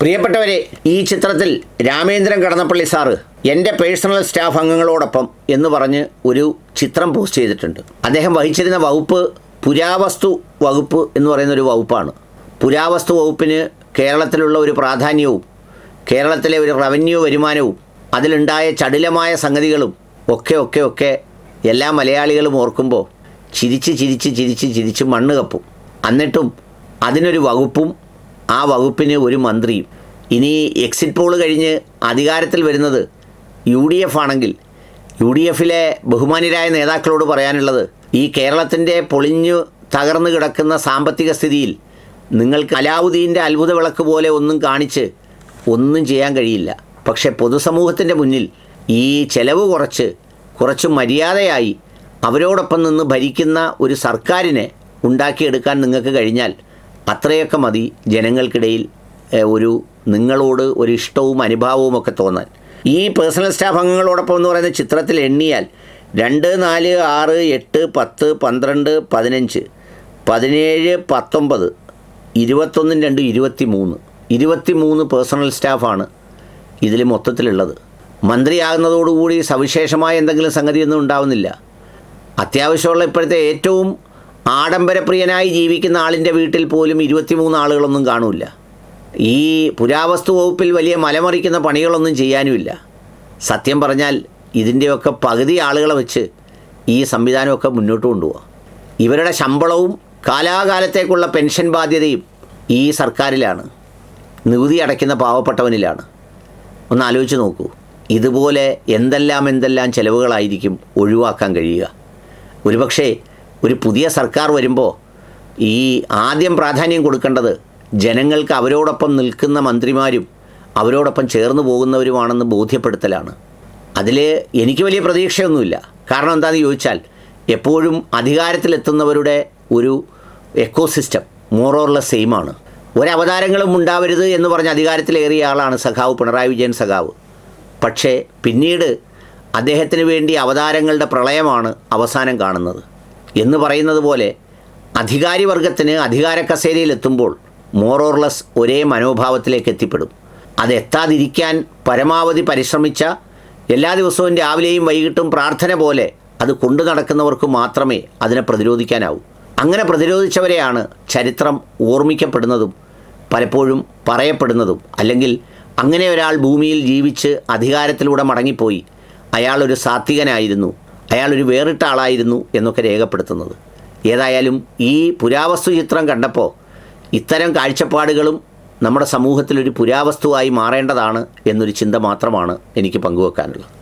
പ്രിയപ്പെട്ടവരെ, ഈ ചിത്രത്തിൽ രാമേന്ദ്രൻ കടന്നപ്പള്ളി സാറ് എൻ്റെ പേഴ്സണൽ സ്റ്റാഫ് അംഗങ്ങളോടൊപ്പം എന്ന് പറഞ്ഞ് ഒരു ചിത്രം പോസ്റ്റ് ചെയ്തിട്ടുണ്ട്. അദ്ദേഹം വഹിച്ചിരുന്ന വകുപ്പ് പുരാവസ്തു വകുപ്പ് എന്ന് പറയുന്നൊരു വകുപ്പാണ്. പുരാവസ്തു വകുപ്പിന് കേരളത്തിലുള്ള ഒരു പ്രാധാന്യവും കേരളത്തിലെ ഒരു റവന്യൂ വരുമാനവും അതിലുണ്ടായ ചടുലമായ സംഗതികളും ഒക്കെ എല്ലാ മലയാളികളും ഓർക്കുമ്പോൾ ചിരിച്ച് മണ്ണ് കപ്പും. എന്നിട്ടും അതിനൊരു വകുപ്പും ആ വകുപ്പിന് ഒരു മന്ത്രിയും. ഇനി എക്സിറ്റ് പോൾ കഴിഞ്ഞ് അധികാരത്തിൽ വരുന്നത് UDF ആണെങ്കിൽ UDFിലെ ബഹുമാന്യരായ നേതാക്കളോട് പറയാനുള്ളത്, ഈ കേരളത്തിൻ്റെ പൊളിഞ്ഞു തകർന്നു കിടക്കുന്ന സാമ്പത്തിക സ്ഥിതിയിൽ നിങ്ങൾക്ക് അലാവുദ്ദീൻ്റെ അത്ഭുത വിളക്ക് പോലെ ഒന്നും കാണിച്ച് ഒന്നും ചെയ്യാൻ കഴിയില്ല. പക്ഷേ പൊതുസമൂഹത്തിൻ്റെ മുന്നിൽ ഈ ചെലവ് കുറച്ച് മര്യാദയായി അവരോടൊപ്പം നിന്ന് ഭരിക്കുന്ന ഒരു സർക്കാരിനെ ഉണ്ടാക്കിയെടുക്കാൻ നിങ്ങൾക്ക് കഴിഞ്ഞാൽ അത്രയൊക്കെ മതി ജനങ്ങൾക്കിടയിൽ നിങ്ങളോട് ഒരു ഇഷ്ടവും അനുഭാവവും ഒക്കെ തോന്നാൻ. ഈ പേഴ്സണൽ സ്റ്റാഫ് അംഗങ്ങളോടൊപ്പം എന്ന് പറയുന്ന ചിത്രത്തിൽ എണ്ണിയാൽ 2, 4, 6, 8, 10, 12, 15, 17, 19, 21, 2, 23 പേഴ്സണൽ സ്റ്റാഫാണ് ഇതിൽ മൊത്തത്തിലുള്ളത്. മന്ത്രിയാകുന്നതോടുകൂടി സവിശേഷമായ എന്തെങ്കിലും സംഗതിയൊന്നും ഉണ്ടാവുന്നില്ല. അത്യാവശ്യമുള്ള ഇപ്പോഴത്തെ ഏറ്റവും ആഡംബരപ്രിയനായി ജീവിക്കുന്ന ആളിൻ്റെ വീട്ടിൽ പോലും 23 ആളുകളൊന്നും കാണില്ല. ഈ പുരാവസ്തു വകുപ്പിൽ വലിയ മലമറിക്കുന്ന പണികളൊന്നും ചെയ്യാനുമില്ല. സത്യം പറഞ്ഞാൽ ഇതിൻ്റെയൊക്കെ പകുതി ആളുകളെ വെച്ച് ഈ സംവിധാനമൊക്കെ മുന്നോട്ട് കൊണ്ടുപോകാം. ഇവരുടെ ശമ്പളവും കാലാകാലത്തേക്കുള്ള പെൻഷൻ ബാധ്യതയും ഈ സർക്കാരിലാണ്, നികുതി അടയ്ക്കുന്ന പാവപ്പെട്ടവനിലാണ്. ഒന്ന് ആലോചിച്ച് നോക്കൂ. ഇതുപോലെ എന്തെല്ലാം ചിലവുകളായിരിക്കും ഒഴിവാക്കാൻ കഴിയുക. ഒരുപക്ഷേ ഒരു പുതിയ സർക്കാർ വരുമ്പോൾ ഈ ആദ്യം പ്രാധാന്യം കൊടുക്കേണ്ടത് ജനങ്ങൾക്ക് അവരോടൊപ്പം നിൽക്കുന്ന മന്ത്രിമാരും അവരോടൊപ്പം ചേർന്ന് പോകുന്നവരുമാണെന്ന് ബോധ്യപ്പെടുത്തലാണ്. അതിൽ എനിക്ക് വലിയ പ്രതീക്ഷയൊന്നുമില്ല. കാരണം എന്താണെന്ന് ചോദിച്ചാൽ, എപ്പോഴും അധികാരത്തിലെത്തുന്നവരുടെ ഒരു എക്കോസിസ്റ്റം മോറോർലെസ് സെയിമാണ്. ഒരവതാരങ്ങളും ഉണ്ടാവരുത് എന്ന് പറഞ്ഞ് അധികാരത്തിലേറിയ ആളാണ് സഖാവ് പിണറായി വിജയൻ സഖാവ്. പക്ഷേ പിന്നീട് അദ്ദേഹത്തിന് വേണ്ടി അവതാരങ്ങളുടെ പ്രളയമാണ് അവസാനം കാണുന്നത്. എന്ന് പറയുന്നത് പോലെ അധികാരി വർഗത്തിന് അധികാര കസേരയിലെത്തുമ്പോൾ മോറോർലെസ് ഒരേ മനോഭാവത്തിലേക്ക് എത്തിപ്പെടും. അതെത്താതിരിക്കാൻ പരമാവധി പരിശ്രമിച്ച, എല്ലാ ദിവസവും രാവിലെയും വൈകിട്ടും പ്രാർത്ഥന പോലെ അത് കൊണ്ടു നടക്കുന്നവർക്ക് മാത്രമേ അതിനെ പ്രതിരോധിക്കാനാവൂ. അങ്ങനെ പ്രതിരോധിച്ചവരെയാണ് ചരിത്രം ഓർമ്മിക്കപ്പെടുന്നതും പലപ്പോഴും പറയപ്പെടുന്നതും. അല്ലെങ്കിൽ അങ്ങനെ ഒരാൾ ഭൂമിയിൽ ജീവിച്ച് അധികാരത്തിലൂടെ മടങ്ങിപ്പോയി, അയാളൊരു സാത്വികനായിരുന്നു, അയാളൊരു വേറിട്ട ആളായിരുന്നു എന്നൊക്കെ രേഖപ്പെടുത്തുന്നത്. ഏതായാലും ഈ പുരാവസ്തു ചിത്രം കണ്ടപ്പോൾ ഇത്തരം കാഴ്ചപ്പാടുകളും നമ്മുടെ സമൂഹത്തിലൊരു പുരാവസ്തുവായി മാറേണ്ടതാണ് എന്നൊരു ചിന്ത മാത്രമാണ് എനിക്ക് പങ്കുവെക്കാനുള്ളത്.